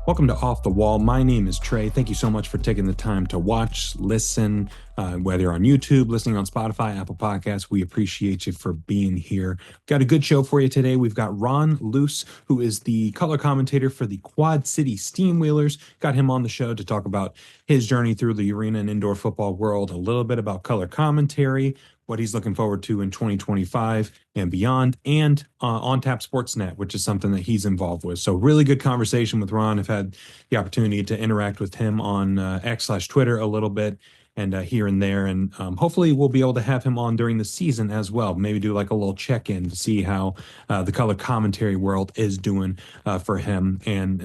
Welcome to Off the Wall. My name is Trey. Thank you so much for taking the time to watch, listen, whether you're on YouTube, listening on Spotify, Apple Podcasts. We appreciate you for being here. Got a good show for you today. We've got Ron Luce, who is the color commentator for the Quad City Steamwheelers. Got him on the show to talk about his journey through the arena and indoor football world, a little bit about color commentary, what he's looking forward to in 2025 and beyond, and on Tap Sportsnet, which is something that he's involved with. So really good conversation with Ron. I've had the opportunity to interact with him on X/Twitter a little bit and here and there. And hopefully we'll be able to have him on during the season as well. Maybe do like a little check-in to see how the color commentary world is doing for him and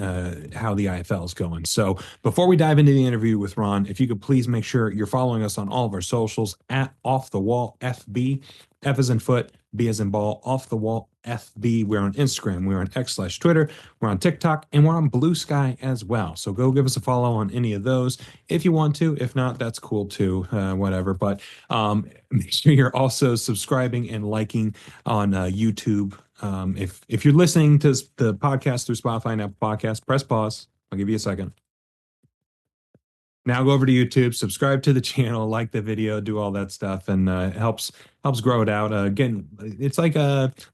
how the IFL is going. So before we dive into the interview with Ron, if you could please make sure you're following us on all of our socials at Off the Wall FB, F as in foot, B as in ball, Off the Wall FB. We're on Instagram, we're on X/Twitter, we're on TikTok, and we're on Blue Sky as well. So go give us a follow on any of those if you want to. If not, that's cool too, whatever. But make sure you're also subscribing and liking on YouTube. If you're listening to the podcast through Spotify and Apple Podcasts, press pause. I'll give you a second. Now go over to YouTube, subscribe to the channel, like the video, do all that stuff, and helps grow it out. Again, it's like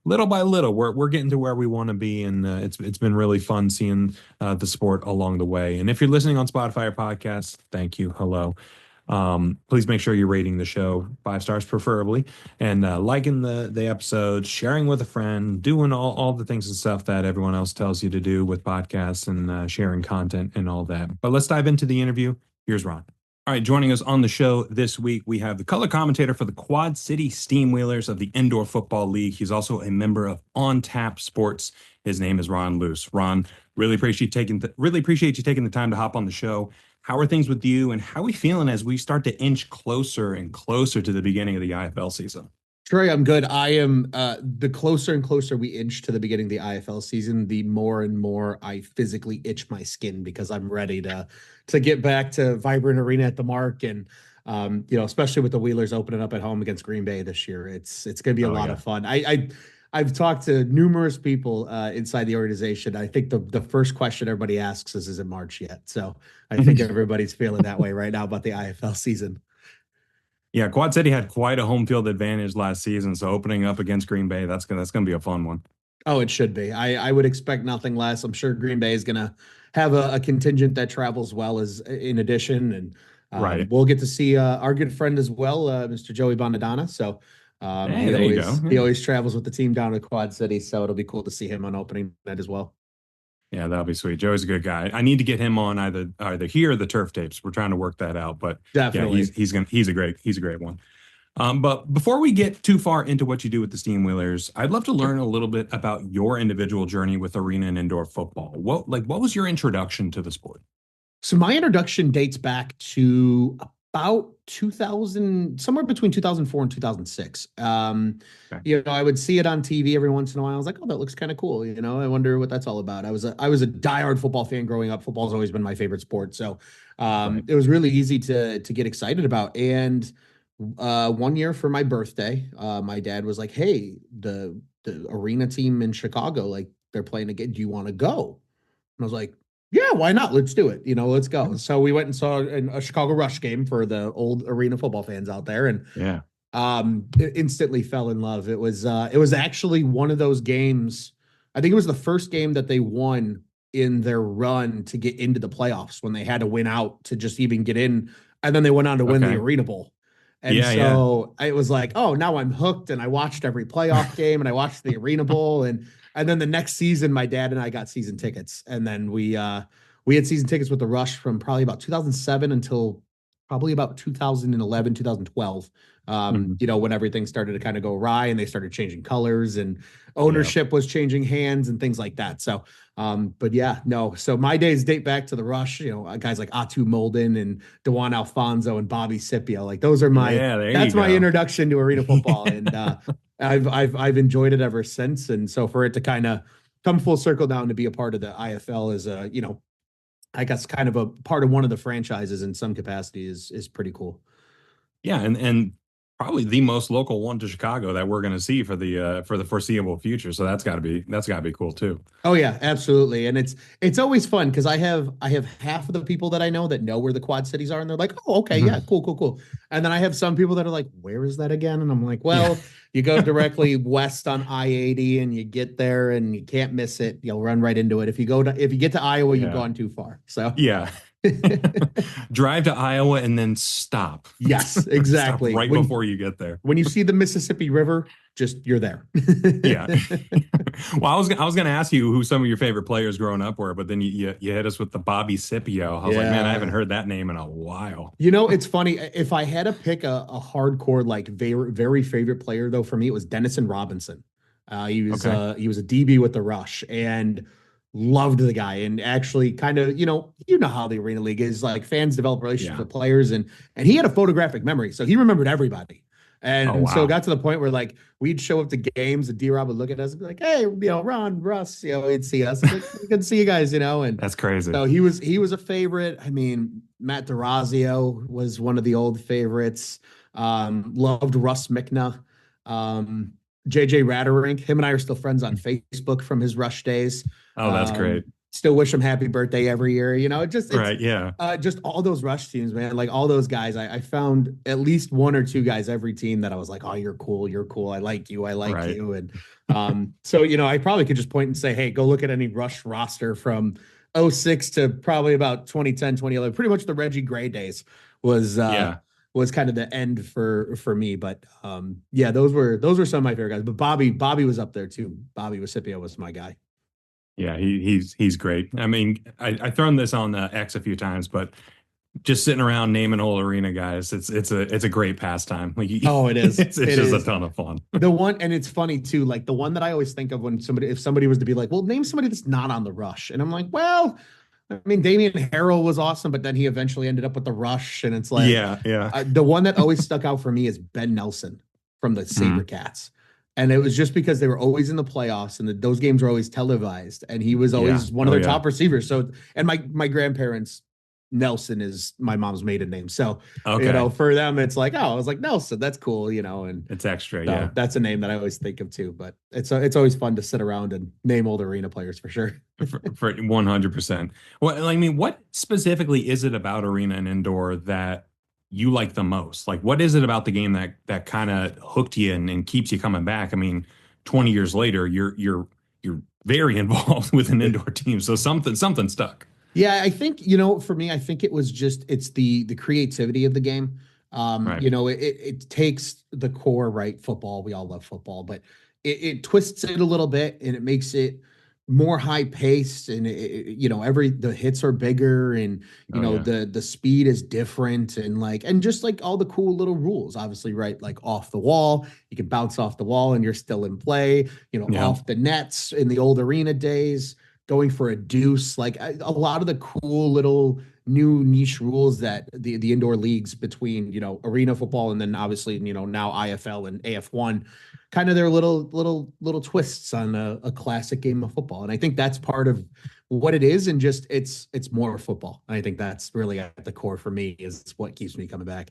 little by little, we're getting to where we want to be, and it's been really fun seeing the sport along the way. And if you're listening on Spotify or podcasts, thank you, hello. Please make sure you're rating the show 5 stars preferably, and liking the episodes, sharing with a friend, doing all the things and stuff that everyone else tells you to do with podcasts and sharing content and all that. But let's dive into the interview. Here's Ron. All right, joining us on the show this week, we have the color commentator for the Quad City Steamwheelers of the Indoor Football League. He's also a member of On Tap Sports. His name is Ron Luce. Ron, really appreciate you taking the time to hop on the show. How are things with you, and how are we feeling as we start to inch closer and closer to the beginning of the IFL season? Trey, I'm good. I am the closer and closer we inch to the beginning of the IFL season, the more and more I physically itch my skin because I'm ready to get back to vibrant arena at the mark. And especially with the Wheelers opening up at home against Green Bay this year, it's going to be a lot of fun. I've talked to numerous people inside the organization. I think the first question everybody asks is it March yet? So I think everybody's feeling that way right now about the IFL season. Yeah, Quad City had quite a home field advantage last season, so opening up against Green Bay, that's gonna be a fun one. Oh, it should be. I would expect nothing less. I'm sure Green Bay is going to have a contingent that travels well as in addition, and Right. we'll get to see our good friend as well, Mr. Joey Bonadonna. So Hey, there you go. he always travels with the team down to Quad City, so it'll be cool to see him on opening night as well. Yeah, that'll be sweet. Joey's a good guy. I need to get him on either here or the turf tapes. We're trying to work that out, but Definitely. yeah, he's a great one. But before we get too far into what you do with the Steamwheelers, I'd love to learn a little bit about your individual journey with arena and indoor football. What was your introduction to the sport? So my introduction dates back to about 2000, somewhere between 2004 and 2006. Okay. I would see it on TV every once in a while. I was like, oh, that looks kind of cool. I wonder what that's all about. I was a diehard football fan growing up. Football's always been my favorite sport. So Right. it was really easy to get excited about. And one year for my birthday, my dad was like, hey, the arena team in Chicago, like they're playing again. Do you want to go? And I was like, yeah, why not? Let's do it. Let's go. So we went and saw a Chicago Rush game for the old arena football fans out there, and Yeah. instantly fell in love. It was actually one of those games. I think it was the first game that they won in their run to get into the playoffs when they had to win out to just even get in, and then they went on to win the Okay. Arena Bowl. And Yeah, yeah. so it was like, oh, now I'm hooked. And I watched every playoff game and I watched the Arena Bowl. And then the next season, my dad and I got season tickets. And then we had season tickets with the Rush from probably about 2007 until probably about 2011, 2012. Mhm. When everything started to kind of go awry and they started changing colors and Yeah. ownership was changing hands and things like that. So, but yeah, no. So my days date back to the Rush, guys like Atu Molden and Dewan Alfonso and Bobby Scipio. Like those are Yeah, there you that's my go. introduction to arena football. And I've enjoyed it ever since. And so for it to kind of come full circle down to be a part of the IFL is I guess kind of a part of one of the franchises in some capacity is pretty cool. Yeah, and probably the most local one to Chicago that we're going to see for the foreseeable future. So that's got to be cool too. Oh yeah, absolutely. And it's always fun because I have half of the people that I know where the Quad Cities are, and they're like, oh, okay, yeah, Mhm. cool, cool, cool. And then I have some people that are like, where is that again? And I'm like, Yeah. well, you go directly west on I-80 and you get there and you can't miss it. You'll run right into it. If you get to Iowa, you've Yeah. gone too far. So Yeah. Drive to Iowa and then stop. yes, Stop exactly. right before you get there. When you see the Mississippi River, just you're there. Yeah. Well, I was gonna ask you who some of your favorite players growing up were, but then you hit us with the Bobby Scipio. I was like, man, I haven't Yeah. heard that name in a while. You know, it's funny. If I had to pick a hardcore, like very, very favorite player, though, for me, it was Dennison Robinson. Okay. He was a DB with the Rush and loved the guy. And actually, kind of, you know how the Arena League is. Like fans develop relationships Yeah. with players, and he had a photographic memory, so he remembered everody. Oh And so it wow. got to the point where like we'd show up to games, and D Rob would look at us and be like, "Hey, Ron, Russ, he'd see us. Like, good to see you guys, and That's crazy. so he was a favorite. I mean, Matt DeRazio was one of the old favorites. Loved Russ Mickna. Um, JJ Ratterink. Him and I are still friends on Facebook from his Rush days. Oh, that's great. Still wish him happy birthday every year. It's Right. Yeah. just all those Rush teams, man. Like all those guys, I found at least one or two guys every team that I was like, oh, you're cool, you're cool. I like Right. you. And so I probably could just point and say, hey, go look at any Rush roster from '06 to probably about 2010, 2011. Pretty much the Reggie Gray days was Yeah. was kind of the end for me. But yeah, those were some of my favorite guys. But Bobby was up there too. Bobby Wasipio was my guy. Yeah. He's great. I mean, I've thrown this on X a few times, but just sitting around naming whole arena guys, it's a great pastime. Like Oh, it is. it's It just a is. ton of fun. The one, and it's funny too, like the one that I always think of when if somebody was to be like, well, name somebody that's not on the Rush. And I'm like, well, I mean, Damian Harrell was awesome, but then he eventually ended up with the Rush. And it's like, Yeah. Yeah. the one that always stuck out for me is Ben Nelson from the Mhm. SaberCats. And it was just because they were always in the playoffs and those games were always televised. And he was Yeah. always one of Oh their yeah. top receivers. So, and my grandparents, Nelson is my mom's maiden name. So, Okay. for them, it's like, oh, I was like, Nelson, that's cool, and It's extra. so Yeah. that's a name that I always think of too. But it's always fun to sit around and name old arena players for sure. For 100%. Well, I mean, what specifically is it about arena and indoor that you like the most? Like, what is it about the game that kind of hooked you and keeps you coming back? I mean, 20 years later, you're very involved with an indoor team, so something stuck. Yeah, I think, for me, I think it's the creativity of the game. Right. It takes the core, right? Football, we all love football, but it twists it a little bit and it makes it more high paced and the hits are bigger and Oh yeah. the speed is different and just like all the cool little rules, obviously, right? Like off the wall, you can bounce off the wall and you're still in play, Yeah. off the nets in the old arena days, going for a deuce, like a lot of the cool little new niche rules that the indoor leagues between arena football and then obviously now IFL and AF1, kind of their little twists on a classic game of football. And I think that's part of what it is, and just it's more football. And I think that's really at the core for me is what keeps me coming back.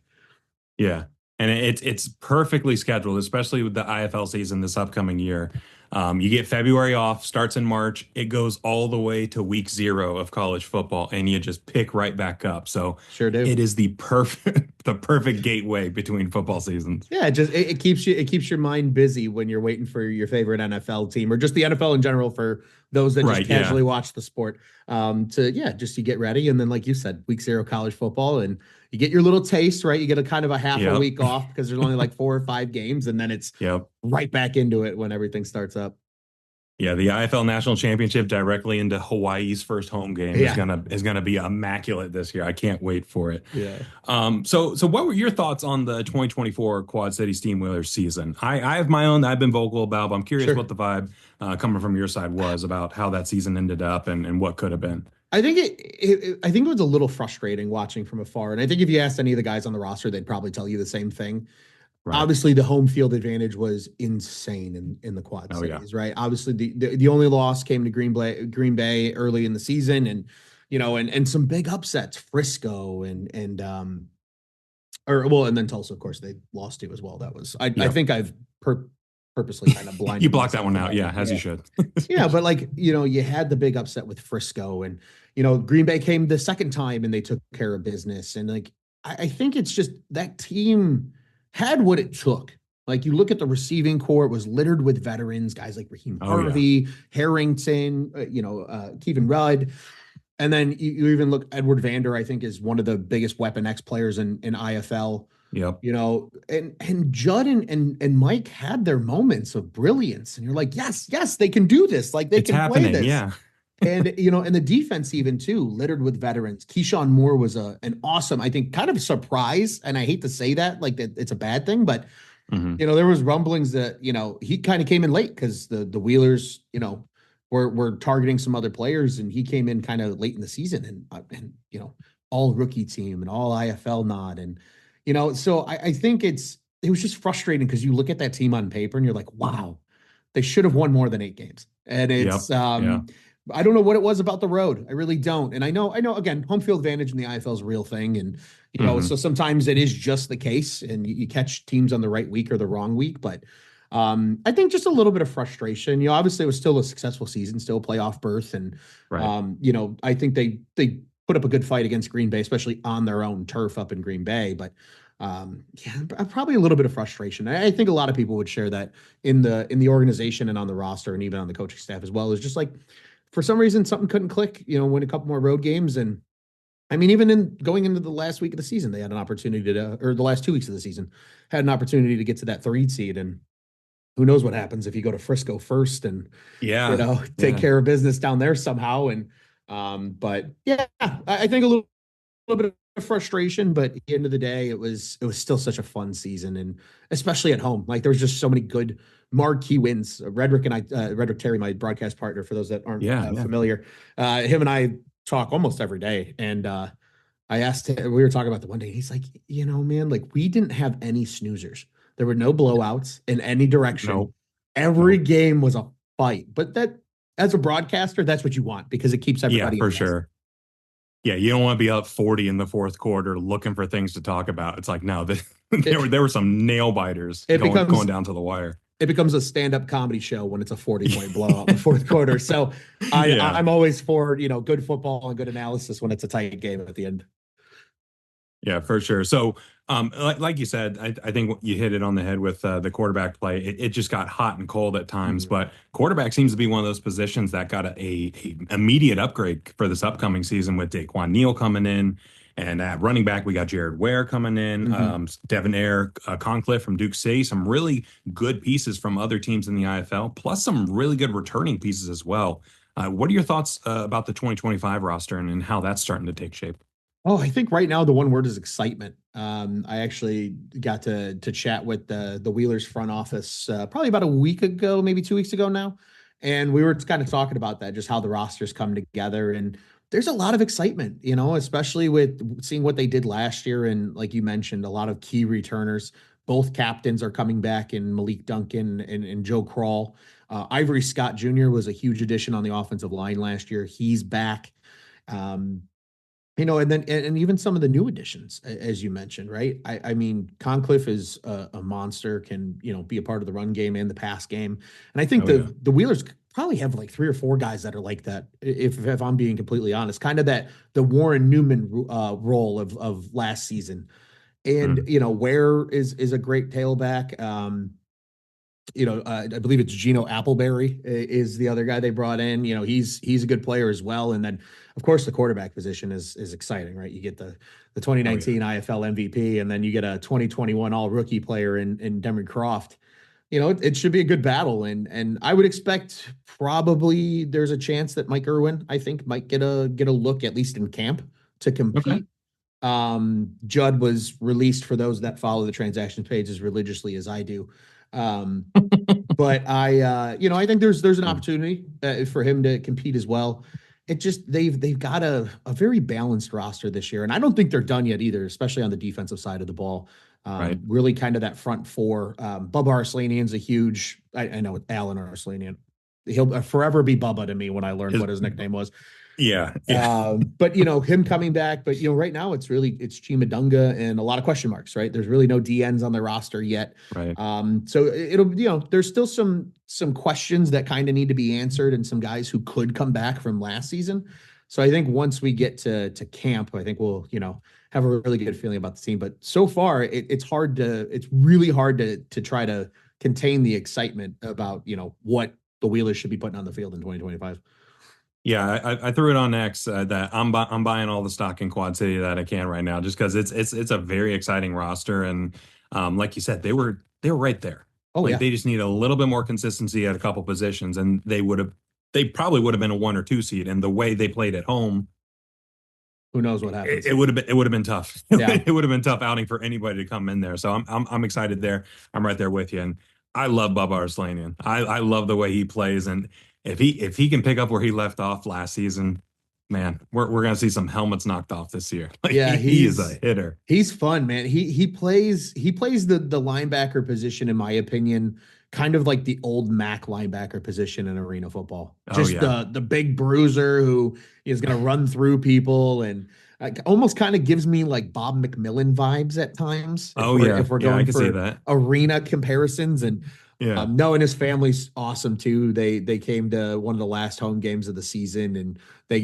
Yeah. And it's perfectly scheduled, especially with the IFL season this upcoming year. You get February off, starts in March. It goes all the way to week 0 of college football, and you just pick right back up. So Sure do. it is the perfect the perfect gateway between football seasons. Yeah, it keeps your mind busy when you're waiting for your favorite NFL team or just the NFL in general for those that just Right. Yeah. casually watch the sport. To yeah, just you get ready and then like you said, week 0 college football and you get your little taste, right? You get a kind of a half a Yep. week off because there's only like 4 or 5 games and then it's Yep. right back into it when everything starts up. Yeah, the IFL National Championship directly into Hawaii's first home game is Yeah. gonna be immaculate this year. I can't wait for it. Yeah. So what were your thoughts on the 2024 Quad City Steamwheelers season? I have my own that I've been vocal about, but I'm curious Sure. what the vibe coming from your side was about how that season ended up and what could have been. I think it was a little frustrating watching from afar. And I think if you asked any of the guys on the roster, they'd probably tell you the same thing. Right. Obviously the home field advantage was insane in the Quad Oh yeah. Cities, right? Obviously the only loss came to Green Bay early in the season and and some big upsets, Frisco and or well, and then Tulsa, of course, they lost to as well. That was I Yep. think I've purposely kind of You blinded blocked that myself one for out. that Yeah, one. as you Yeah. should. Yeah, but like, you had the big upset with Frisco, and Green Bay came the second time and they took care of business. And like I think it's just that team had what it took. Like you look at the receiving core, it was littered with veterans, guys like Raheem Oh yeah. Harvey, Harrington, Kevin Rudd. And then you even look Edward Vander, I think, is one of the biggest Weapon X players in IFL. Yep. And Judd and Mike had their moments of brilliance, and you're like, yes, yes, they can do this, like they It's can play happening. this. Yeah. And the defense even too, littered with veterans. Keyshawn Moore was an awesome, I think, kind of surprise, and I hate to say that, like that it's a bad thing, but Hmm. there was rumblings that he kind of came in late because the Wheelers, were targeting some other players, and he came in kind of late in the season, and all rookie team and all IFL nod, and so I think it was just frustrating because you look at that team on paper and you're like, wow, they should have won more than 8 games, and Yep. it's Yeah. I don't know what it was about the road. I really don't. And I know again, home field advantage in the IFL is a real thing. And, so Hmm. sometimes it is just the case and you catch teams on the right week or the wrong week. But I think just a little bit of frustration. Obviously it was still a successful season, still a playoff berth. And, Right. I think they put up a good fight against Green Bay, especially on their own turf up in Green Bay. But yeah, probably a little bit of frustration. I think a lot of people would share that in the organization and on the roster and even on the coaching staff as well. Is just like, for some reason something couldn't click, win a couple more road games. And I mean, even in going into the last week of the season, they had an opportunity or the last 2 weeks of the season had an opportunity to get to that 3 seed. And who knows what happens if you go to Frisco first and, Yeah. take Yeah. care of business down there somehow. And, but yeah, I think a little bit of frustration, but at the end of the day, it was still such a fun season, and especially at home, like there was just so many good marquee wins. Redrick Terry, my broadcast partner, for those that aren't Yeah. Yeah. familiar, him and I talk almost every day, and I asked him, we were talking about the one day, he's like, man, like we didn't have any snoozers. There were no blowouts in any direction. No. Every No. game was a fight, but that as a broadcaster, that's what you want because it keeps Yeah, everybody for invested. sure. Yeah, you don't want to be up 40 in the fourth quarter looking for things to talk about. It's like, no, It, there were some nail biters it going becomes down to the wire. it becomes a stand-up comedy show when it's a 40-point blowout in the fourth quarter. So Yeah. I'm always for, good football and good analysis when it's a tight game at the end. Yeah, for sure. So, like you said, I think you hit it on the head with the quarterback play. It just got hot and cold at times, Mhm. but quarterback seems to be one of those positions that got a immediate upgrade for this upcoming season with Daquan Neal coming in, and at running back we got Jared Ware coming in, Mhm. Devin Air, Concliffe from Duke City, some really good pieces from other teams in the IFL, plus some really good returning pieces as well. What are your thoughts about the 2025 roster and how that's starting to take shape? Oh, I think right now the one word is excitement. I actually got to chat with the Wheelers front office probably about a week ago, maybe 2 weeks ago now, and we were kind of talking about that, just how the rosters come together, and there's a lot of excitement, especially with seeing what they did last year, and like you mentioned, a lot of key returners. Both captains are coming back in Malik Duncan and Joe Crawl. Ivory Scott Jr. was a huge addition on the offensive line last year. He's back. Um, and then and even some of the new additions, as you mentioned, right? I mean, Concliffe is a monster, can be a part of the run game and the pass game, and I think Oh yeah. the Wheelers probably have like 3 or 4 guys that are like that. If I'm being completely honest, kind of that the Warren Newman role of last season, and Mm. Ware is a great tailback. I believe it's Gino Appleberry is the other guy they brought in. He's a good player as well. And then, of course, the quarterback position is exciting, right? You get the Oh yeah. 2019 IFL MVP, and then you get a 2021 All Rookie player in Demry Croft. It should be a good battle, and I would expect probably there's a chance that Mike Irwin, I think, might get a look at least in camp to Okay. compete. Judd was released for those that follow the transactions page as religiously as I do. Um, but I think there's an opportunity for him to compete as well. It just they've got a very balanced roster this year, and I don't think they're done yet either, especially on the defensive side of the ball. Right. Really kind of that front four. Bubba Arslanian's a I know Alan Arslanian. He'll forever be Bubba to me when I learned Is what his nickname was. Yeah, yeah, But him coming back, but right now it's Chima Dunga and a lot of question marks, right? There's really no DNs on the roster yet. right. So it'll there's still some questions that kind of need to be answered and some guys who could come back from last season. So I think once we get to camp, I think we'll, have a really good feeling about the team. But so far it's really hard to try to contain the excitement about, what the Wheelers should be putting on the field in 2025. Yeah, I threw it on X that I'm buying all the stock in Quad City that I can right now, just because it's a very exciting roster, and like you said, they were right there. Oh Like yeah. they just need a little bit more consistency at a couple positions, and they probably would have been a 1 or 2 seed. And the way they played at home, Who knows what it, happens? it would have been tough. Yeah. It would have been tough outing for anybody to come in there. So I'm excited there. I'm right there with you, and I love Bubba Arslanian. I love the way he plays, and if he can pick up where he left off last season, man, we're gonna see some helmets knocked off this year. Like Yeah, he is a hitter. he's fun, man. He plays the linebacker position, in my opinion, kind of like the old Mac linebacker position in arena football. Oh Just yeah. the big bruiser who is going to run through people and almost kind of gives me like Bob McMillan vibes at times if Oh we're yeah. if we're Yeah, I going can see for that. arena comparisons. And Yeah. no, and his family's awesome too. They came to one of the last home games of the season, and they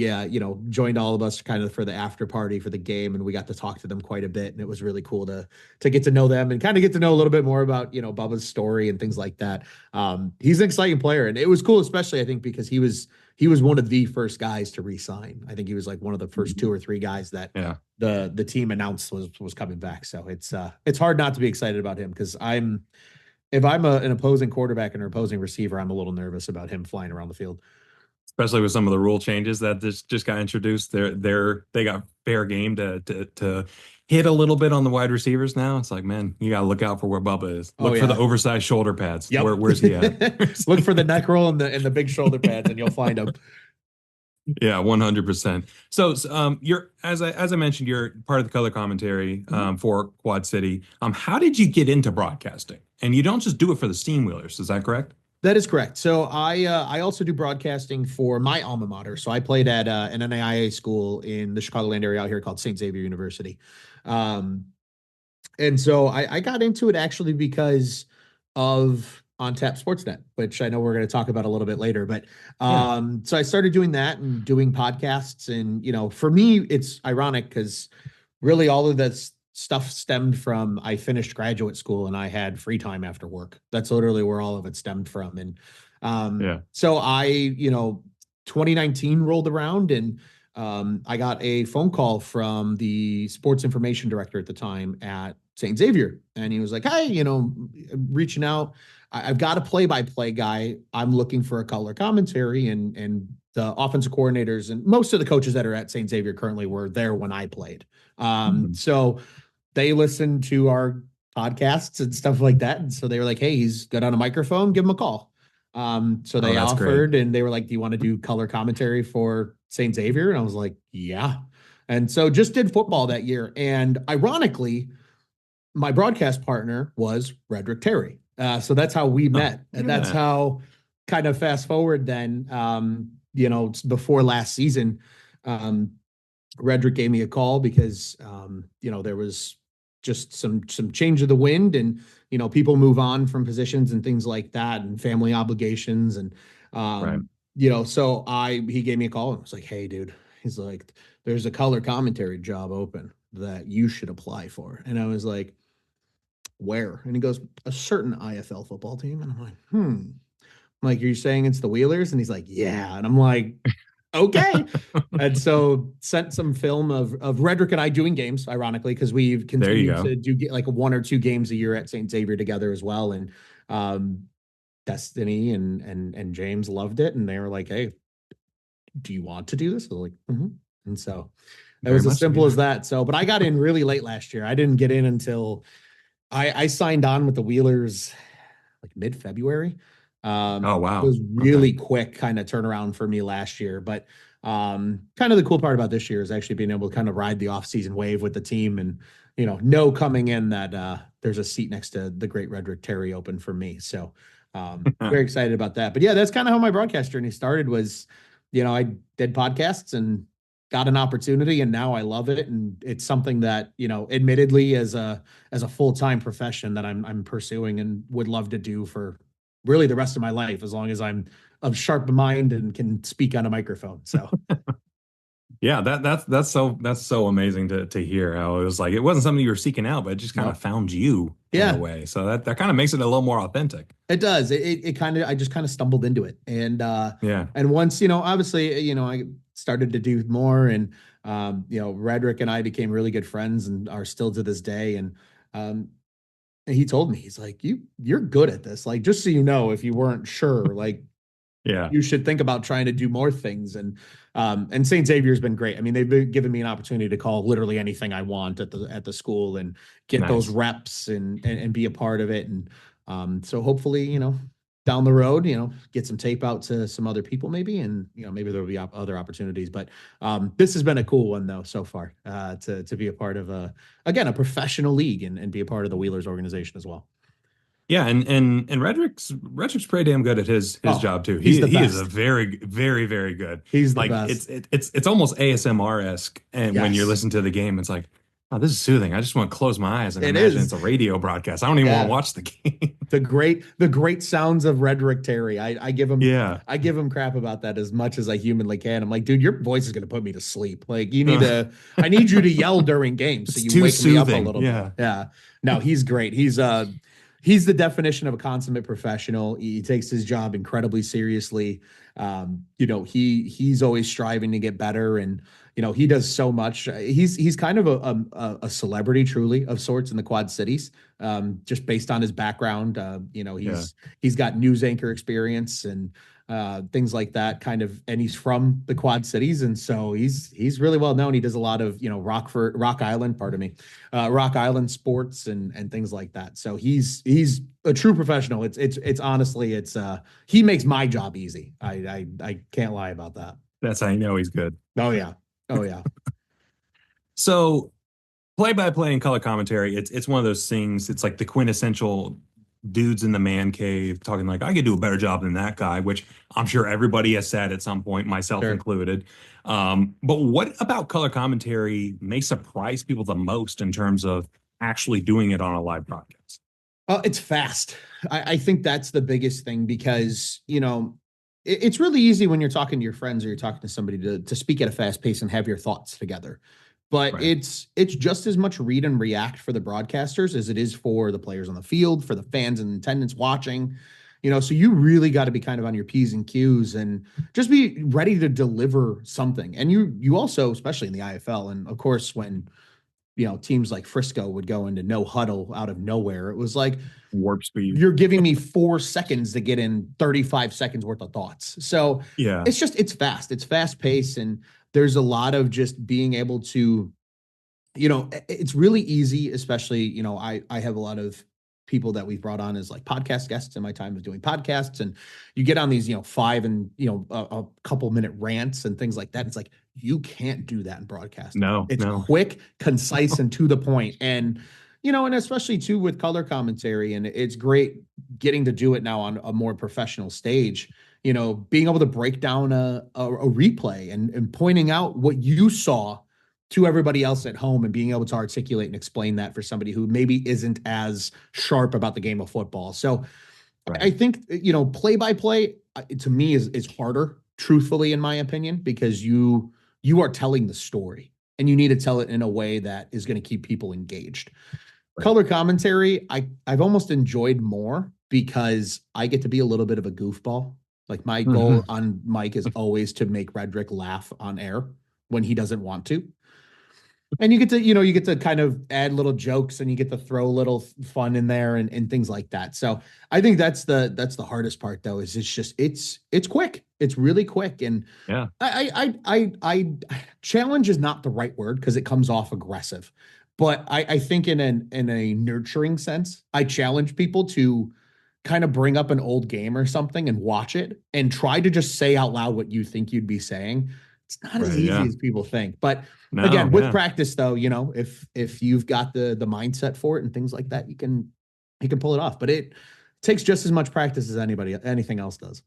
joined all of us kind of for the after party for the game, and we got to talk to them quite a bit, and it was really cool to get to know them and kind of get to know a little bit more about Bubba's story and things like that. He's an exciting player, and it was cool, especially I think because he was one of the first guys to re-sign. I think he was like one of the first two or three guys that Yeah. the team announced was coming back. So it's hard not to be excited about him because if I'm an opposing quarterback and an opposing receiver, I'm a little nervous about him flying around the field. Especially with some of the rule changes that just got introduced. They got fair game to hit a little bit on the wide receivers now. It's like, man, you gotta look out for where Bubba is. Oh Look for the yeah. oversized shoulder pads. Yep. Where's he at? Look for the neck roll and the big shoulder pads, and you'll find them. Yeah, 100%. So, you're as I mentioned, you're part of the color commentary for Quad City. How did you get into broadcasting? And you don't just do it for the Steamwheelers, is that correct? That is correct. So I also do broadcasting for my alma mater. So I played at an NAIA school in the Chicagoland area out here called St. Xavier University. Um, and so I got into it actually because of on tap sportsnet, which I know we're going to talk about a little bit later. But Yeah. so I started doing that and doing podcasts. And for me it's ironic because really all of that stuff stemmed from I finished graduate school and I had free time after work. That's literally where all of it stemmed from. And Yeah. so 2019 rolled around, and I got a phone call from the sports information director at the time at St. Xavier. And he was like, "Hey, reaching out. I've got a play-by-play guy. I'm looking for a color commentary." And the offensive coordinators and most of the coaches that are at St. Xavier currently were there when I played. Mhm. So they listened to our podcasts and stuff like that. And so they were like, "Hey, he's good on a microphone. Give him a call." So Oh, they that's great. offered, and they were like, "Do you want to do color commentary for St. Xavier?" And I was like, "Yeah." And so just did football that year. And ironically, my broadcast partner was Redrick Terry. So that's how we Oh, met. look And at that's that. how kind of fast forward then, before last season, um, Redrick gave me a call because there was just some change of the wind, and people move on from positions and things like that, and family obligations. And Right. so I he gave me a call and was like, "Hey dude," he's like, "there's a color commentary job open that you should apply for." And I was like, "Where?" And he goes, "A certain IFL football team." And I'm like, "I'm like, "Are you saying it's the Wheelers?" And he's like, "Yeah." And I'm like, "Okay." And so sent some film of Redrick and I doing games, ironically, because we've There you continued go. to do like 1 or 2 games a year at St. Xavier together as well. And um, Destiny and James loved it, and they were like, "Hey, do you want to do this?" I was like, "Mhm." And so it Very was as much so, simple yeah. as that. So, but I got in really late last year. I didn't get in until I signed on with the Wheelers like mid-February. Oh It wow. was Okay. really quick kind of turnaround for me last year. But kind of the cool part about this year is actually being able to kind of ride the off-season wave with the team and know coming in that there's a seat next to the great Redrick Terry open for me. So very excited about that. But yeah, that's kind of how my broadcast journey started was I did podcasts and got an opportunity, and now I love it. And it's something that, admittedly as a full-time profession that I'm pursuing and would love to do for really the rest of my life, as long as I'm of sharp mind and can speak on a microphone. So Yeah, that's so amazing to hear how it was like it wasn't something you were seeking out, but it just kind of no. found you in a Yeah, way. So that kind of makes it a little more authentic. it does. It kind of, I just kind of stumbled into it. Yeah, And once, obviously, I started to do more, and Redrick and I became really good friends and are still to this day. Um and he told me, he's like, you're good at this. Like, just so you know, if you weren't sure, like, yeah, you should think about trying to do more things. And St. Xavier's been great. I mean, they've been giving me an opportunity to call literally anything I want at the school and get those nice. reps and be a part of it. And so hopefully, down the road, get some tape out to some other people maybe, and maybe there'll be other opportunities. But this has been a cool one though so far, to be a part of a professional league and be a part of the Wheelers organization as well. Yeah, and Redrick's pretty damn good at his Oh, job too. he's the He is a best. very good. He's the Like best. it's almost ASMR-esque, and when you're Yes, listening to the game, it's like, oh, this is soothing. I just want to close my eyes and it imagine it's is. a radio broadcast. I don't even want to Yeah. watch the game. The great sounds of Redrick Terry. I give him Yeah. I give him crap about that as much as I humanly can. I'm like, dude, your voice is gonna put me to sleep. Like, I need you to yell during games so It's you too wake me up a soothing. little bit. Yeah. Yeah. No, he's great. He's the definition of a consummate professional. He takes his job incredibly seriously. He's always striving to get better, and he does so much. He's kind of a celebrity, truly, of sorts in the Quad Cities, just based on his background. Yeah. He's got news anchor experience and things like that, kind of, and he's from the Quad Cities, and so he's really well known. He does a lot of Rock Island, pardon me, Rock Island sports and things like that. So he's a true professional. It's honestly, he makes my job easy. I can't lie about that. That's how you know he's good. Oh yeah, oh yeah. So play-by-play and color commentary, it's one of those things. It's like the quintessential dudes in the man cave talking like I could do a better job than that guy, which I'm sure everybody has said at some point, myself Sure. included. But what about color commentary may surprise people the most in terms of actually doing it on a live broadcast? It's fast. I think that's the biggest thing, because it's really easy when you're talking to your friends or you're talking to somebody to speak at a fast pace and have your thoughts together. But Right. it's just as much read and react for the broadcasters as it is for the players on the field, for the fans in attendance watching. So you really got to be kind of on your P's and Q's and just be ready to deliver something. And you also, especially in the IFL, and of course when teams like Frisco would go into no huddle out of nowhere, it was like, Warp speed. you're giving me 4 seconds to get in 35 seconds worth of thoughts. So Yeah. it's fast, it's fast paced. And there's a lot of just being able to, it's really easy, especially, I have a lot of people that we've brought on as like podcast guests in my time of doing podcasts. And you get on these, 5 and, a couple minute rants and things like that. It's like, you can't do that in broadcasting. No, It's no. quick, concise, and to the point. And, and especially too with color commentary, and it's great getting to do it now on a more professional stage, being able to break down a replay and pointing out what you saw to everybody else at home, and being able to articulate and explain that for somebody who maybe isn't as sharp about the game of football. So I Right. think, play by play to me is harder, truthfully, in my opinion, because you are telling the story and you need to tell it in a way that is going to keep people engaged. Right. Color commentary, I've almost enjoyed more because I get to be a little bit of a goofball. Like, my goal Mhm. on mic is always to make Redrick laugh on air when he doesn't want to. And you get to kind of add little jokes, and you get to throw a little fun in there and things like that. So I think that's the hardest part though, is it's quick. It's really quick. And Yeah. I challenge is not the right word because it comes off aggressive, but I think in a nurturing sense, I challenge people to kind of bring up an old game or something and watch it and try to just say out loud what you think you'd be saying. It's not as Right. easy Yeah. as people think, but No, again, with yeah. practice though, if you've got the mindset for it and things like that, you can pull it off. But it takes just as much practice as anything else does.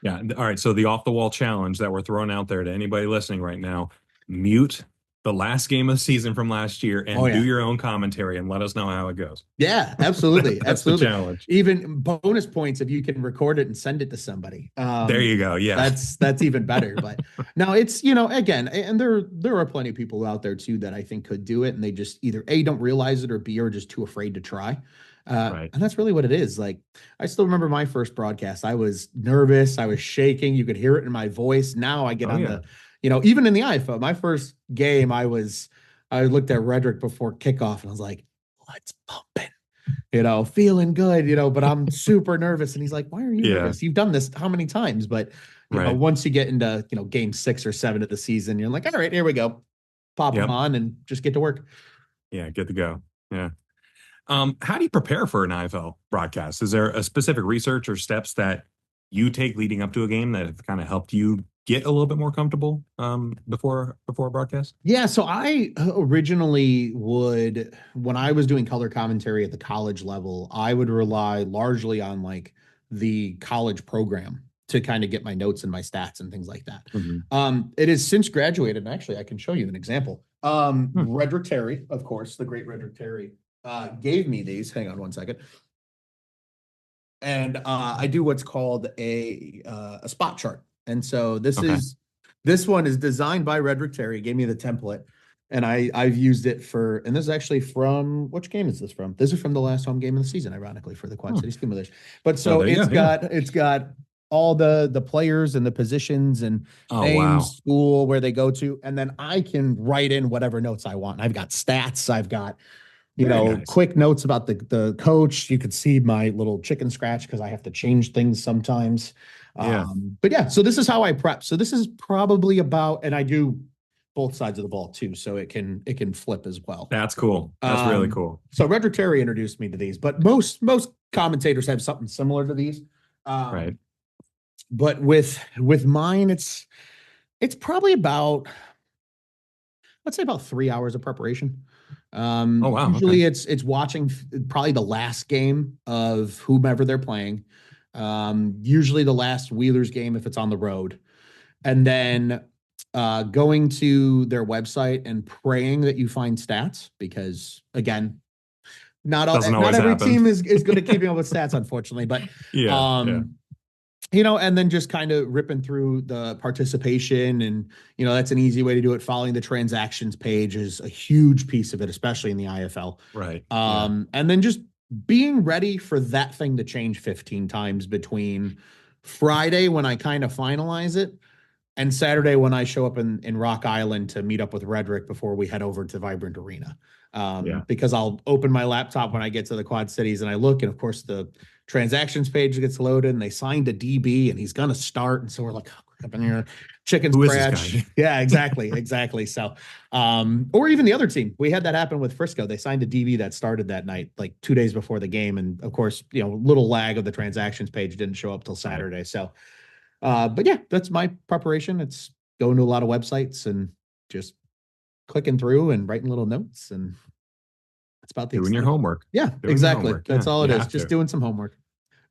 Yeah. All right. So the off the wall challenge that we're throwing out there to anybody listening right now, mute the last game of the season from last year Oh and do yeah. your own commentary and let us know how it goes. Yeah, absolutely. That's the Absolutely. challenge. Even bonus points if you can record it and send it to somebody. There you go. Yeah. That's even better. But no, it's, again, and there are plenty of people out there too that I think could do it, and they just either A, don't realize it, or B, are just too afraid to try. Right. And that's really what it is. Like, I still remember my first broadcast. I was nervous, I was shaking. You could hear it in my voice. Now I get Oh on yeah. the, even in the iPhone, my first game, I looked at Redrick before kickoff and I was like, let's pump it, feeling good, but I'm super nervous. And he's like, why are you Yeah. nervous? You've done this how many times? But, Right. once you get into, game 6 or 7 of the season, you're like, all right, here we go. Pop them Yep. on and just get to work. Yeah. Good to go. Yeah. How do you prepare for an IFL broadcast? Is there a specific research or steps that you take leading up to a game that have kind of helped you get a little bit more comfortable before a broadcast? Yeah, so I originally would, when I was doing color commentary at the college level, I would rely largely on like the college program to kind of get my notes and my stats and things like that. Mhm. It has since graduated, and actually I can show you an example. Hmm. Redrick Terry, of course, the great Redrick Terry, gave me these. Hang on one second. And I do what's called a spot chart. And so Okay. this one is designed by Redrick Terry. He gave me the template, and I've used it for. And this is actually from, which game is this from? This is from the last home game of the season, ironically, for the Quad Hmm. City Steamwheelers. But Oh, so there you go. Yeah. it's got all the players and the positions and Oh, names, wow. school, where they go to, and then I can write in whatever notes I want. I've got stats. I've got Very nice. quick notes about the coach. You could see my little chicken scratch because I have to change things sometimes. Yeah. But yeah, so this is how I prep. So this is probably about, and I do both sides of the ball too, so it can flip as well. That's cool. That's really Um, cool. so Redrick Terry introduced me to these, but most commentators have something similar to these. Right. But with mine, it's probably about, let's say, about 3 hours of preparation. Oh, wow. Okay. Usually it's watching probably the last game of whomever they're playing. Usually the last Wheelers game if it's on the road, and then going to their website and praying that you find stats, because again, Doesn't not always every happen. team is good at keeping up with stats, unfortunately. But Yeah. Yeah. um, and then just kind of ripping through the participation. And, that's an easy way to do it. Following the transactions page is a huge piece of it, especially in the IFL. Right. Yeah. And then just being ready for that thing to change 15 times between Friday when I kind of finalize it and Saturday when I show up in Rock Island to meet up with Redrick before we head over to Vibrant Arena. Yeah. Because I'll open my laptop when I get to the Quad Cities and I look, and of course the transactions page gets loaded and they signed a DB and he's going to start. And so we're like, oh, up in here, chicken Who is this scratch. guy? Yeah, exactly. Exactly. So, or even the other team, we had that happen with Frisco. They signed a DB that started that night, like 2 days before the game. And of course, little lag of the transactions page didn't show up till Right. Saturday. So, but yeah, that's my preparation. It's going to a lot of websites and just clicking through and writing little notes, and that's about the Doing your extent of it. homework. Yeah, Doing your exactly. homework. That's Yeah. all You it is. have Just to. doing some homework.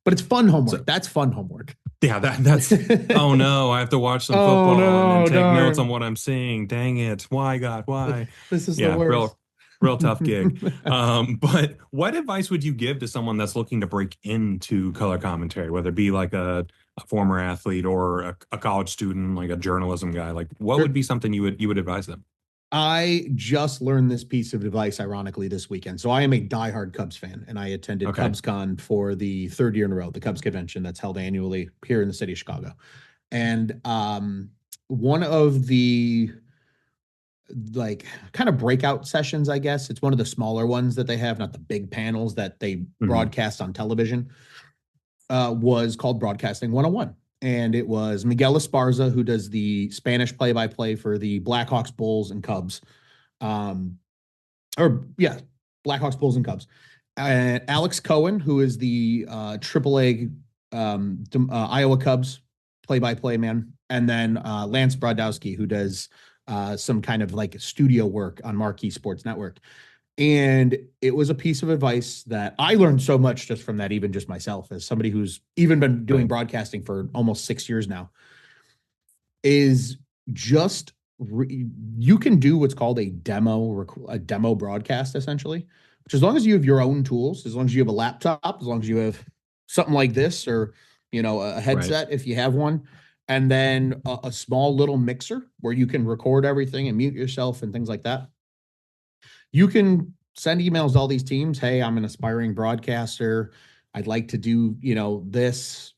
But it's fun So homework. That's fun homework. yeah, that's oh no, I have to watch some Oh football and then no, take notes on darn. what I'm seeing. Dang it. Why, God, why? This is the Yeah, worst. real tough gig. But what advice would you give to someone that's looking to break into color commentary, whether it be like a former athlete or a college student, like a journalism guy? Like what would Sure. be something you would advise them? I just learned this piece of advice, ironically, this weekend. So I am a diehard Cubs fan, and I attended Okay. CubsCon for the third year in a row, the Cubs convention that's held annually here in the city of Chicago. And one of the like kind of breakout sessions, I guess it's one of the smaller ones that they have, not the big panels that they Mhm. broadcast on television, was called Broadcasting 101. And it was Miguel Esparza, who does the Spanish play-by-play for the Blackhawks, Bulls, and Cubs. Um, or yeah, Blackhawks, Bulls, and Cubs. And Alex Cohen, who is the AAA Iowa Cubs play-by-play man, and then Lance Brodowski, who does some kind of like studio work on Marquee Sports Network. And it was a piece of advice that I learned so much just from that, even just myself, as somebody who's even been doing Right. broadcasting for almost 6 years now, is just you can do what's called a demo broadcast, essentially, which, as long as you have your own tools, as long as you have a laptop, as long as you have something like this, or a Right. headset if you have one, and then a small little mixer where you can record everything and mute yourself and things like that. You can send emails to all these teams. Hey, I'm an aspiring broadcaster. I'd like to do, this,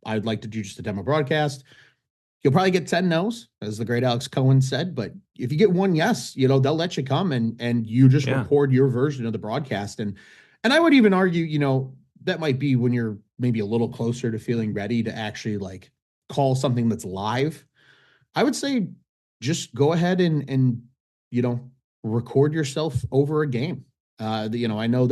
I'd like to do just a demo broadcast. You'll probably get 10 no's, as the great Alex Cohen said. But if you get one yes, they'll let you come and you just Yeah. record your version of the broadcast. And I would even argue, that might be when you're maybe a little closer to feeling ready to actually like call something that's live. I would say just go ahead and you know record yourself over a game. I know Hmm.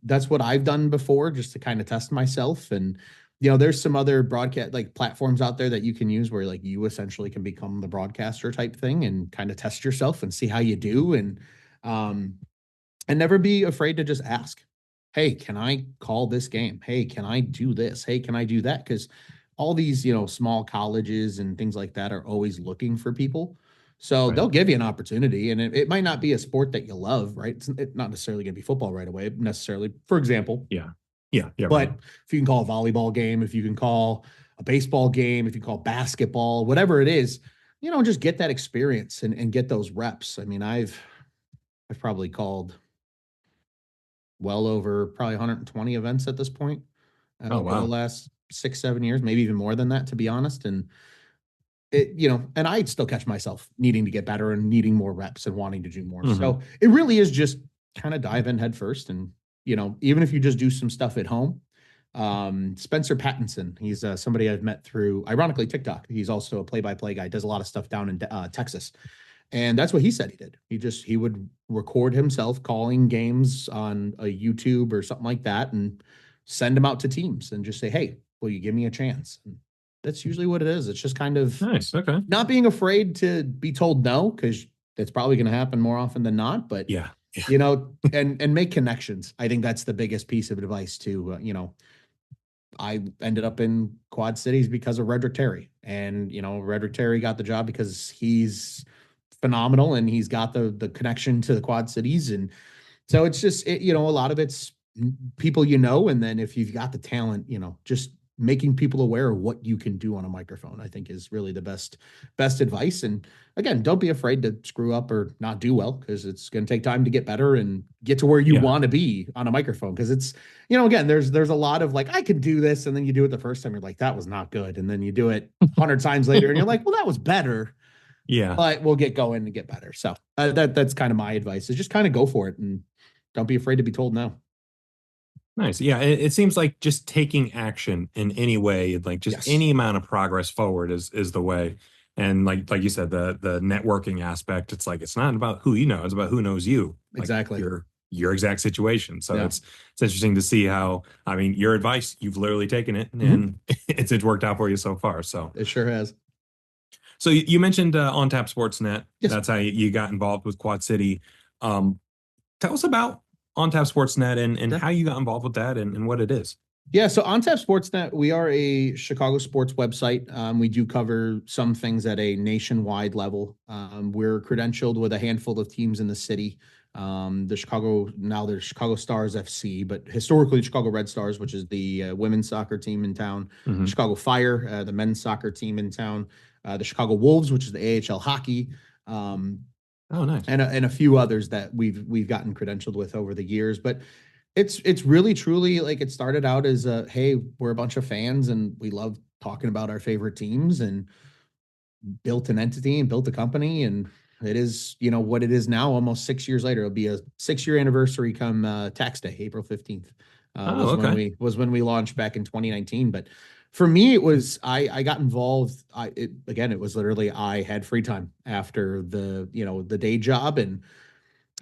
that's what I've done before, just to kind of test myself. And there's some other broadcast like platforms out there that you can use where like you essentially can become the broadcaster type thing and kind of test yourself and see how you do. Um and never be afraid to just ask, hey, can I call this game? Hey, can I do this? Hey, can I do that? Because all these small colleges and things like that are always looking for people, so Right. they'll give you an opportunity. And it might not be a sport that you love, right? It's not necessarily going to be football right away, necessarily, for example. Yeah. Yeah. Yeah. But Right. if you can call a volleyball game, if you can call a baseball game, if you call basketball, whatever it is, just get that experience and get those reps. I mean, I've probably called well over probably 120 events at this point, Oh, over the wow. last 6 7 years, maybe even more than that, to be honest. And and I still catch myself needing to get better and needing more reps and wanting to do more. Hmm. So it really is just kind of dive in head first. And even if you just do some stuff at home. Spencer Pattinson, he's somebody I've met through, ironically, TikTok. He's also a play-by-play guy, does a lot of stuff down in Texas. And that's what he said he did. He would record himself calling games on a YouTube or something like that and send them out to teams and just say, "Hey, will you give me a chance?" And that's usually what it is. It's just kind of Nice. Okay. not being afraid to be told no, because that's probably going to happen more often than not. But Yeah. Yeah. and make connections. I think that's the biggest piece of advice too. I ended up in Quad Cities because of Redrick Terry. And, Redrick Terry got the job because he's phenomenal and he's got the connection to the Quad Cities. And so it's just, a lot of it's people, and then if you've got the talent, just making people aware of what you can do on a microphone, I think is really the best advice. And again, don't be afraid to screw up or not do well, because it's going to take time to get better and get to where you Yeah. want to be on a microphone. Because it's, again, there's a lot of like, I can do this, and then you do it the first time, you're like, that was not good, and then you do it 100 times later, and you're like, well, that was better, Yeah. but we'll get going and get better. So that's kind of my advice, is just kind of go for it and don't be afraid to be told no. Nice. Yeah. It seems like just taking action in any way, like just Yes, any amount of progress forward is the way. And like you said, the networking aspect, it's like it's not about who you know, it's about who knows you, like exactly. your exact situation. So Yeah. it's interesting to see how, I mean, your advice, you've literally taken it Mhm. and it's worked out for you so far. So It sure has. so you mentioned On Tap Sportsnet. Yes. That's how you got involved with Quad City. Um, Tell us about On Tap Sportsnet and Sure. how you got involved with that and what it is. Yeah, so on Tap Sportsnet, we are a Chicago sports website. We do cover some things at a nationwide level. We're credentialed with a handful of teams in the city. The Chicago Stars FC, but historically Chicago Red Stars, which is the women's soccer team in town. Hmm. Chicago Fire, the men's soccer team in town. The Chicago Wolves, which is the AHL hockey. Um, Oh, nice. and a few others that we've gotten credentialed with over the years. But it's really truly like, it started out as a, hey, we're a bunch of fans and we love talking about our favorite teams, and built an entity and built a company. And it is, what it is now, almost 6 years later. It'll be a 6 year anniversary come tax day, April 15th. Oh, Was when okay. we launched back in 2019. But for me, it was, I got involved. It was literally, I had free time after the day job, and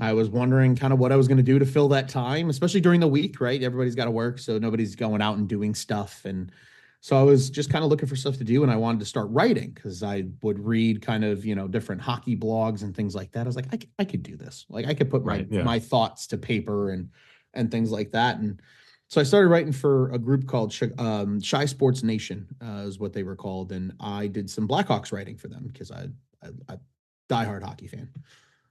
I was wondering kind of what I was going to do to fill that time, especially during the week, right? Everybody's got to work, so nobody's going out and doing stuff. And So I was just kind of looking for stuff to do, and I wanted to start writing because I would read kind of, different hockey blogs and things like that. I was like, I could do this. Like I could put my Right. Yeah. my thoughts to paper and things like that. And so I started writing for a group called Shy Sports Nation, is what they were called, and I did some Blackhawks writing for them because I diehard hockey fan.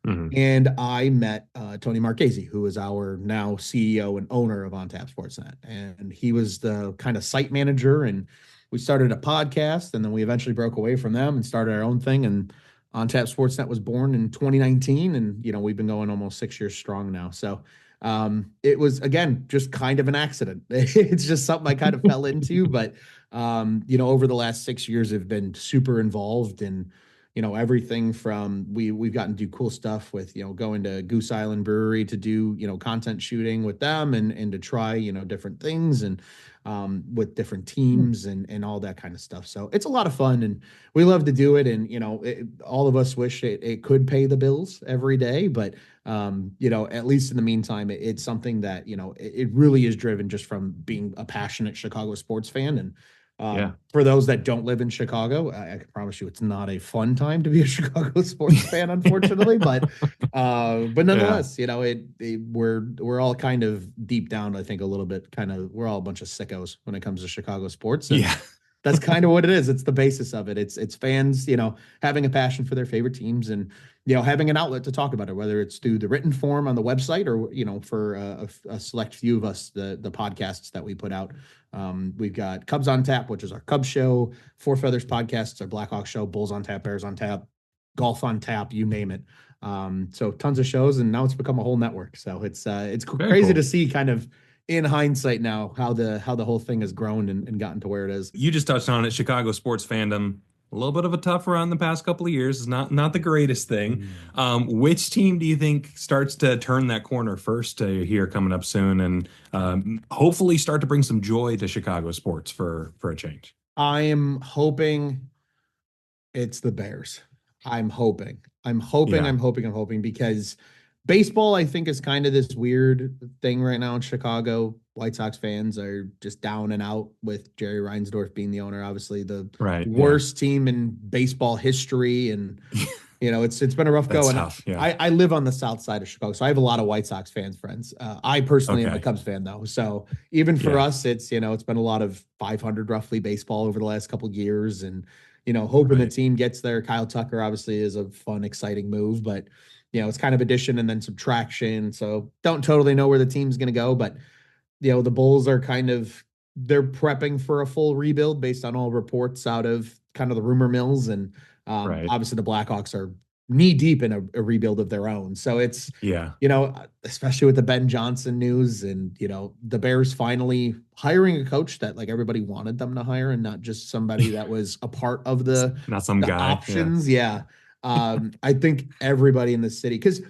Hmm. And I met Tony Marchese, who is our now CEO and owner of OnTap Sportsnet. And he was the kind of site manager. And we started a podcast, and then we eventually broke away from them and started our own thing. And OnTap Sportsnet was born in 2019. And, we've been going almost 6 years strong now. So it was, again, just kind of an accident. It's just something I kind of fell into. But, over the last 6 years, I've been super involved in everything from we've gotten to do cool stuff with going to Goose Island Brewery to do content shooting with them and to try different things and with different teams and all that kind of stuff. So it's a lot of fun, and we love to do it. And all of us wish it could pay the bills every day, but at least in the meantime, it's something that it really is driven just from being a passionate Chicago sports fan. And Yeah. for those that don't live in Chicago, I can promise you it's not a fun time to be a Chicago sports fan, unfortunately. But Yeah. nonetheless, we're all kind of deep down, I think, a little bit we're all a bunch of sickos when it comes to Chicago sports, and Yeah. that's kind of what it is. It's the basis of it. It's fans, having a passion for their favorite teams and having an outlet to talk about it, whether it's through the written form on the website or for a select few of us, the podcasts that we put out. We've got Cubs on Tap, which is our Cubs show. Four Feathers podcast, our Blackhawks show. Bulls on Tap, Bears on Tap, Golf on Tap, you name it. So tons of shows, and now it's become a whole network. So it's Very crazy to cool. see kind of in hindsight now how the whole thing has grown and gotten to where it is. You just touched on it. Chicago sports fandom, a little bit of a tough run the past couple of years. Is not the greatest thing. Mm. Which team do you think starts to turn that corner first here coming up soon, and hopefully start to bring some joy to Chicago sports for a change? I am hoping it's the Bears. I'm hoping. I'm hoping. Yeah. I'm hoping. I'm hoping because baseball, I think, is kind of this weird thing right now in Chicago. White Sox fans are just down and out with Jerry Reinsdorf being the owner. Obviously, the Right. Yeah. worst team in baseball history, and it's been a rough go. That's And tough. Yeah. I live on the south side of Chicago, so I have a lot of White Sox friends. I personally am a Okay. Cubs fan though, so even for Yeah. us, it's been a lot of 500 roughly baseball over the last couple of years, and hoping the Right. team gets there. Kyle Tucker obviously is a fun, exciting move, but it's kind of addition and then subtraction. So don't totally know where the team's going to go, but the Bulls are they're prepping for a full rebuild based on all reports out of kind of the rumor mills. And Right. obviously the Blackhawks are knee deep in a rebuild of their own. So it's, Yeah. especially with the Ben Johnson news and, the Bears finally hiring a coach that like everybody wanted them to hire and not just somebody that was a part of the, Not some the guy. Yeah. options. Yeah. I think everybody in the city, because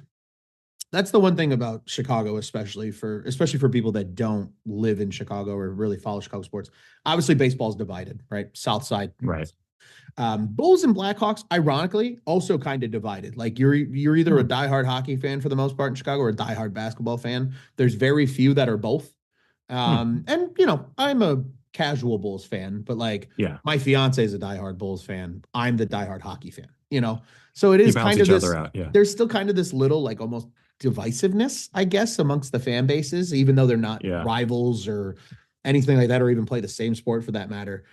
that's the one thing about Chicago, especially for people that don't live in Chicago or really follow Chicago sports. Obviously, baseball's divided, right? South side, north. Right. Bulls and Blackhawks, ironically, also kind of divided. Like you're either a Hmm. diehard hockey fan for the most part in Chicago or a diehard basketball fan. There's very few that are both. Hmm. And I'm a casual Bulls fan, but like Yeah. my fiance is a diehard Bulls fan. I'm the diehard hockey fan. So it You is balance kind of each other this, out. Yeah. there's still kind of this little like almost divisiveness, I guess, amongst the fan bases, even though they're not Yeah. rivals or anything like that, or even play the same sport for that matter.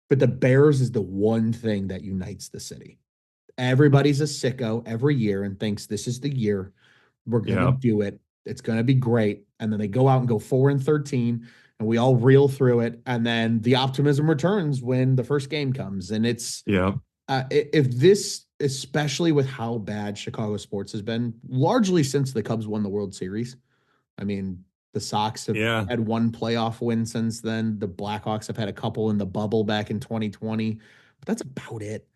But the Bears is the one thing that unites the city. Everybody's a sicko every year and thinks this is the year we're gonna Yeah. do it. It's gonna be great. And then they go out and go 4-13, and we all reel through it. And then the optimism returns when the first game comes. And it's Yeah. if this, especially with how bad Chicago sports has been, largely since the Cubs won the World Series. I mean, the Sox have Yeah. had one playoff win since then. The Blackhawks have had a couple in the bubble back in 2020, but that's about it.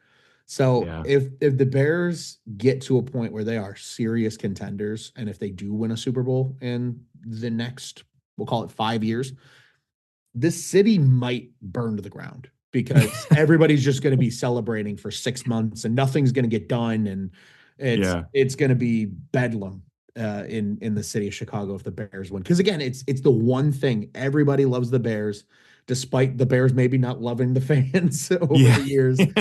So Yeah. if the Bears get to a point where they are serious contenders, and if they do win a Super Bowl in the next, we'll call it 5 years, this city might burn to the ground because everybody's just going to be celebrating for 6 months and nothing's going to get done, and it's Yeah. it's going to be bedlam in the city of Chicago if the Bears win. Because again, it's the one thing everybody loves the Bears. despite the Bears maybe not loving the fans over Yeah. the years. It's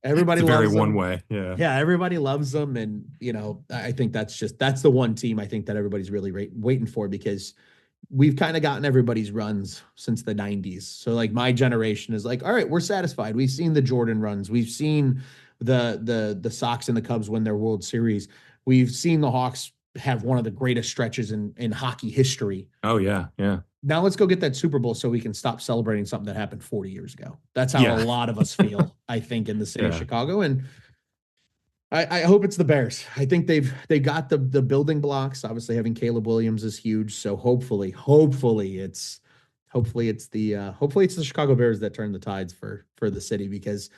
Everybody a very loves one them. way. Yeah. Yeah, everybody loves them, and I think that's the one team I think that everybody's really waiting for, because we've kind of gotten everybody's runs since the 90s. So like my generation is like, all right, we're satisfied. We've seen the Jordan runs. We've seen the Sox and the Cubs win their World Series. We've seen the Hawks have one of the greatest stretches in hockey history. Oh yeah. Yeah. Now let's go get that Super Bowl so we can stop celebrating something that happened 40 years ago. That's how a Yeah. lot of us feel, I think, in the city of Yeah. Chicago. And I hope it's the Bears. I think they've got the building blocks. Obviously, having Caleb Williams is huge. So hopefully it's the Chicago Bears that turn the tides for the city, because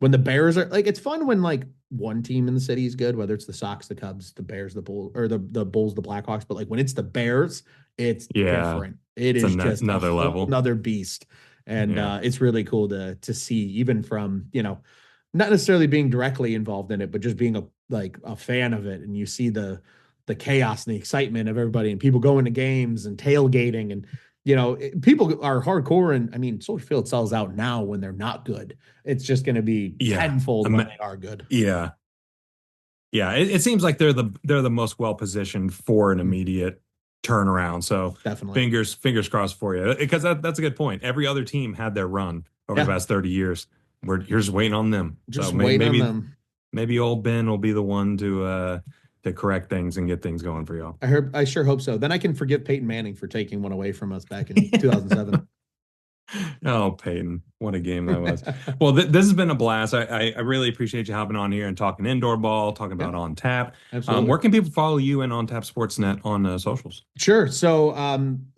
when the Bears are like, it's fun when like one team in the city is good, whether it's the Sox, the Cubs, the Bears, the Bulls, or the Bulls, the Blackhawks. But like when it's the Bears, it's Yeah. different. It It's is just a another whole level. nother beast. And Yeah. it's really cool to see, even from, not necessarily being directly involved in it, but just being a fan of it. And you see the chaos and the excitement of everybody, and people going to games and tailgating, and people are hardcore. And I mean, Soldier Field sells out now when they're not good. It's just going to be Yeah. tenfold when they are good. Yeah. Yeah. It seems like they're the most well positioned for an immediate turnaround. So Definitely. fingers crossed for you, because that's a good point. Every other team had their run over the Yeah. past 30 years. You're just waiting on them. Just So waiting on them. maybe old Ben will be the one to correct things and get things going for y'all. I sure hope so. Then I can forgive Peyton Manning for taking one away from us back in 2007. Oh, Peyton, what a game that was. Well, this has been a blast. I really appreciate you hopping on here and talking indoor ball, talking Yeah, about On Tap. absolutely. Where can people follow you and On Tap Sportsnet on socials? Sure. So,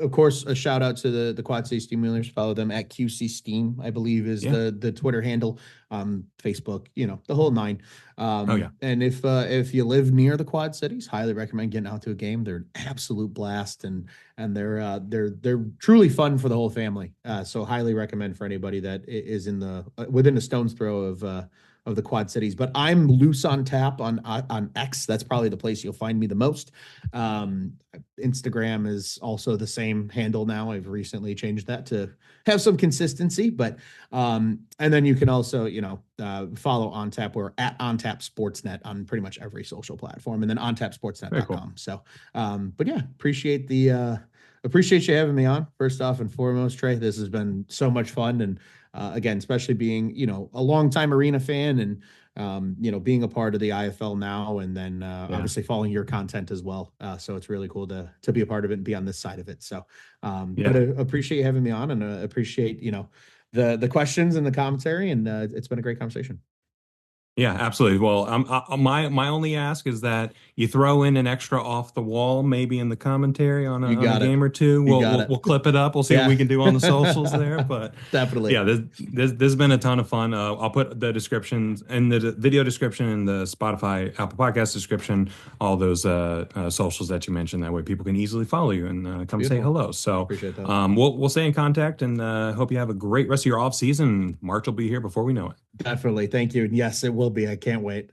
of course, a shout out to the Quad City Steamwheelers. Follow them at QC Steam, I believe, is Yeah. the Twitter handle. Facebook, the whole nine. Oh yeah. And if you live near the Quad Cities, highly recommend getting out to a game. They're an absolute blast, and they're truly fun for the whole family. So highly recommend for anybody that is in the within a stone's throw of the Quad Cities. But I'm Luce on Tap on X. That's probably the place you'll find me the most. Instagram is also the same handle now. I've recently changed that to have some consistency, but and then you can also follow On Tap. We're at On Tap Sportsnet on pretty much every social platform, and then ontapsportsnet.com. Cool. So but yeah, appreciate you having me on, first off and foremost, Trey. This has been so much fun, and again, especially being a longtime arena fan, and being a part of the IFL now, and then obviously following your content as well. So it's really cool to be a part of it and be on this side of it. So but I appreciate you having me on, and appreciate the questions and the commentary, and it's been a great conversation. Yeah, absolutely. Well, my only ask is that you throw in an extra off the wall, maybe in the commentary on You on a got it. game or two. You got it. We'll clip it up. We'll see what we can do on the socials there. But Definitely. yeah, this has been a ton of fun. I'll put the descriptions and the video description and the Spotify, Apple Podcast description, all those socials that you mentioned. That way, people can easily follow you and come say hello. So Appreciate that. we'll stay in contact, and hope you have a great rest of your off season. March will be here before we know it. Definitely. Thank you. And yes, it will be. I can't wait.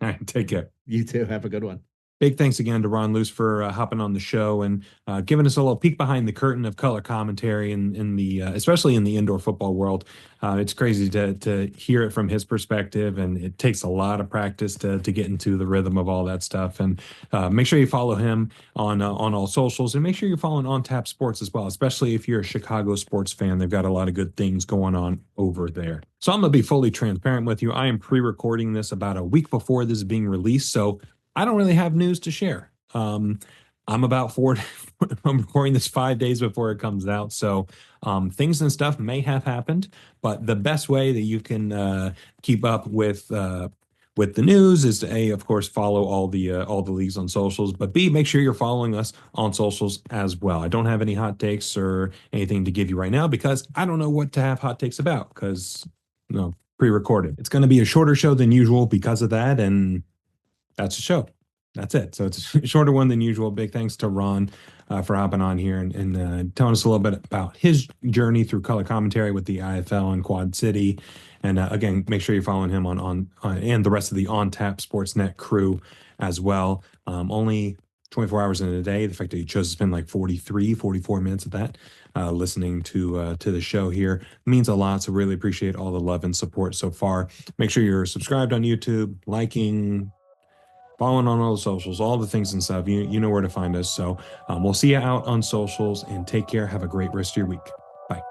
All right, take care. You too. Have a good one. Big thanks again to Ron Luce for hopping on the show and giving us a little peek behind the curtain of color commentary in the especially in the indoor football world. It's crazy to hear it from his perspective, and it takes a lot of practice to get into the rhythm of all that stuff. And make sure you follow him on all socials, and make sure you're following On Tap Sports as well, especially if you're a Chicago sports fan. They've got a lot of good things going on over there. So I'm going to be fully transparent with you. I am pre-recording this about a week before this is being released, so I don't really have news to share. I'm about I'm recording this 5 days before it comes out. So things and stuff may have happened, but the best way that you can keep up with the news is to A, of course, follow all the leagues on socials, but B, make sure you're following us on socials as well. I don't have any hot takes or anything to give you right now because I don't know what to have hot takes about because pre-recorded. It's going to be a shorter show than usual because of that, and that's the show. That's it. So it's a shorter one than usual. Big thanks to Ron for hopping on here and telling us a little bit about his journey through color commentary with the IFL and Quad City. And again, make sure you're following him on and the rest of the On Tap Sportsnet crew as well. Only 24 hours in a day. The fact that you chose to spend like 43, 44 minutes of that listening to the show here means a lot. So really appreciate all the love and support so far. Make sure you're subscribed on YouTube, liking, following on all the socials, all the things and stuff. You know where to find us. So we'll see you out on socials, and take care. Have a great rest of your week. Bye.